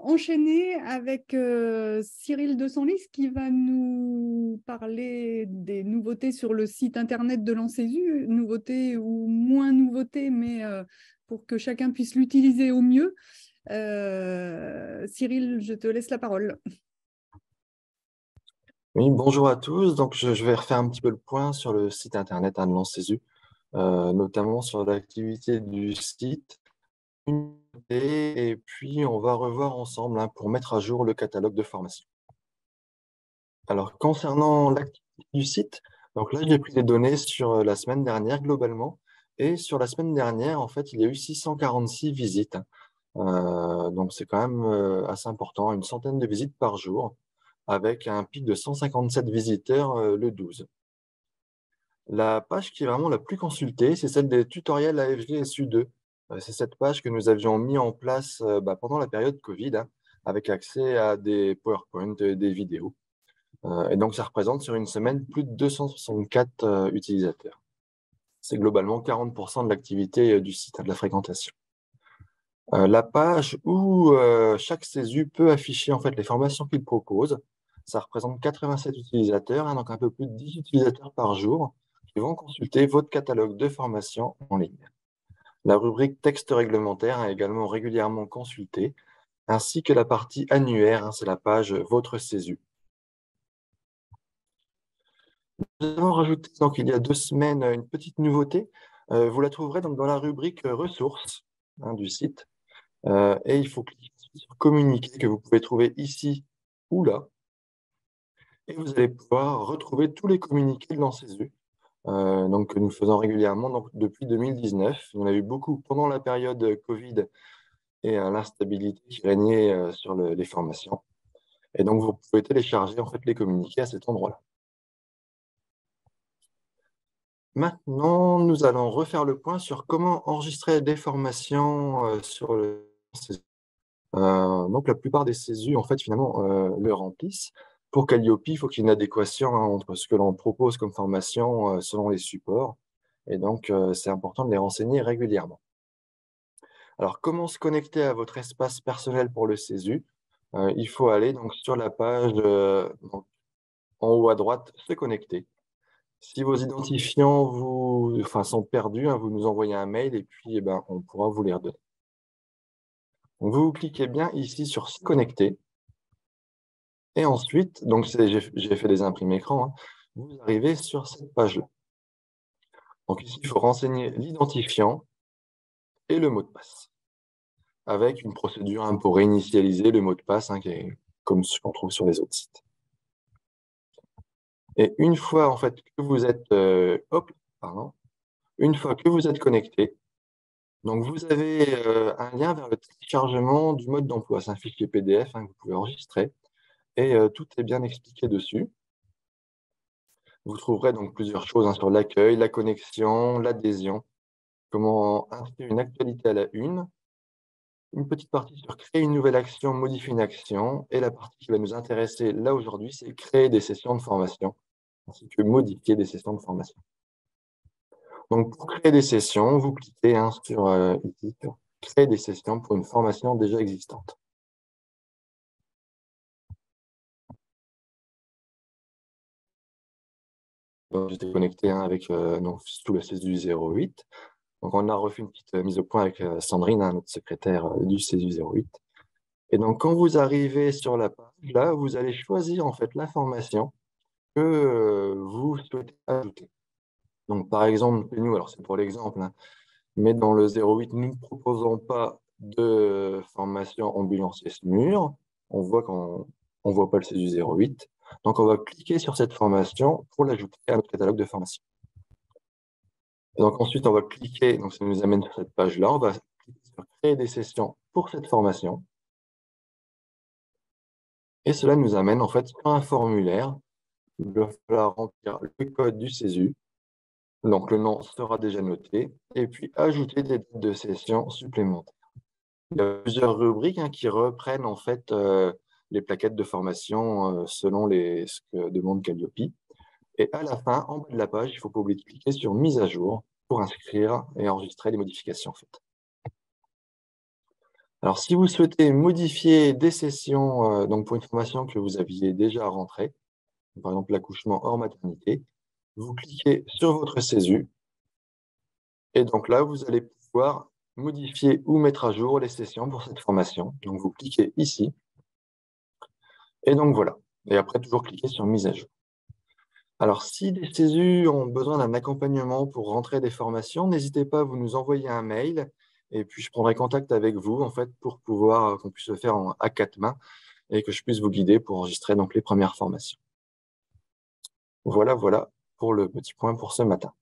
enchaîner avec Cyril de Senlis qui va nous parler des nouveautés sur le site internet de l'Ancesu, nouveautés ou moins nouveautés, mais pour que chacun puisse l'utiliser au mieux. Cyril, je te laisse la parole. Oui, bonjour à tous. Donc, je vais refaire un petit peu le point sur le site internet de l'Ancesu, notamment sur l'activité du site. Et puis, on va revoir ensemble pour mettre à jour le catalogue de formation. Alors, concernant l'activité du site, donc là, j'ai pris les données sur la semaine dernière globalement. Et sur la semaine dernière, en fait, il y a eu 646 visites. Donc, c'est quand même assez important, une centaine de visites par jour, avec un pic de 157 visiteurs le 12. La page qui est vraiment la plus consultée, c'est celle des tutoriels AFG SU2. C'est cette page que nous avions mis en place pendant la période Covid, avec accès à des PowerPoint, des vidéos. Et donc, ça représente sur une semaine plus de 264 utilisateurs. C'est globalement 40% de l'activité du site, de la fréquentation. La page où chaque CESU peut afficher en fait les formations qu'il propose, ça représente 87 utilisateurs, donc un peu plus de 10 utilisateurs par jour qui vont consulter votre catalogue de formation en ligne. La rubrique texte réglementaire est également régulièrement consultée, ainsi que la partie annuaire, c'est la page Votre CESU. Nous avons rajouté donc, il y a 2 semaines une petite nouveauté. Vous la trouverez donc, dans la rubrique ressources du site. Et il faut cliquer sur communiquer que vous pouvez trouver ici ou là. Et vous allez pouvoir retrouver tous les communiqués de l'ANCESU, donc, que nous faisons régulièrement donc, depuis 2019. Il y en a eu beaucoup pendant la période Covid et l'instabilité qui régnait sur les formations. Et donc, vous pouvez télécharger en fait, les communiqués à cet endroit-là. Maintenant, nous allons refaire le point sur comment enregistrer des formations sur le CESU. Donc, la plupart des CESU, en fait, finalement, le remplissent. Pour Calliope, il faut qu'il y ait une adéquation entre ce que l'on propose comme formation selon les supports. Et donc, c'est important de les renseigner régulièrement. Alors, comment se connecter à votre espace personnel pour le CESU? Il faut aller donc, sur la page donc, en haut à droite, se connecter. Si vos identifiants sont perdus, vous nous envoyez un mail et puis on pourra vous les redonner. Donc, vous cliquez bien ici sur se connecter. Et ensuite, donc j'ai fait des imprimés écran, vous arrivez sur cette page-là. Donc ici, il faut renseigner l'identifiant et le mot de passe, avec une procédure pour réinitialiser le mot de passe, qui est comme ce qu'on trouve sur les autres sites. Et une fois en fait que vous êtes, une fois que vous êtes connecté, donc vous avez un lien vers le téléchargement du mode d'emploi. C'est un fichier PDF que vous pouvez enregistrer et tout est bien expliqué dessus. Vous trouverez donc plusieurs choses sur l'accueil, la connexion, l'adhésion, comment inscrire une actualité à la une petite partie sur créer une nouvelle action, modifier une action, et la partie qui va nous intéresser là aujourd'hui, c'est créer des sessions de formation, ainsi que modifier des sessions de formation. Donc pour créer des sessions, vous cliquez ici sur créer des sessions pour une formation déjà existante. J'étais connecté avec tout le CESU 08. Donc, on a refait une petite mise au point avec Sandrine, notre secrétaire du CESU 08. Et donc, quand vous arrivez sur la page, là, vous allez choisir en fait l'information que vous souhaitez ajouter. Donc, par exemple, nous, alors c'est pour l'exemple, mais dans le 08, nous ne proposons pas de formation ambulancier SMUR. On voit qu'on ne voit pas le CESU 08. Donc, on va cliquer sur cette formation pour l'ajouter à notre catalogue de formation. Et donc, ensuite, on va cliquer, donc ça nous amène sur cette page-là. On va cliquer sur créer des sessions pour cette formation. Et cela nous amène en fait sur un formulaire. Il va falloir remplir le code du CESU. Donc, le nom sera déjà noté. Et puis, ajouter des dates de session supplémentaires. Il y a plusieurs rubriques qui reprennent en fait les plaquettes de formation selon ce que demande Calliope. Et à la fin, en bas de la page, il ne faut pas oublier de cliquer sur mise à jour pour inscrire et enregistrer les modifications faites. Alors, si vous souhaitez modifier des sessions, donc pour une formation que vous aviez déjà rentrée, par exemple l'accouchement hors maternité, vous cliquez sur votre CESU et donc là, vous allez pouvoir modifier ou mettre à jour les sessions pour cette formation. Donc, vous cliquez ici et donc voilà. Et après, toujours cliquer sur mise à jour. Alors, si les CESU ont besoin d'un accompagnement pour rentrer des formations, n'hésitez pas à vous nous envoyer un mail et puis je prendrai contact avec vous en fait pour pouvoir qu'on puisse le faire à quatre mains et que je puisse vous guider pour enregistrer donc les premières formations. Voilà pour le petit point pour ce matin.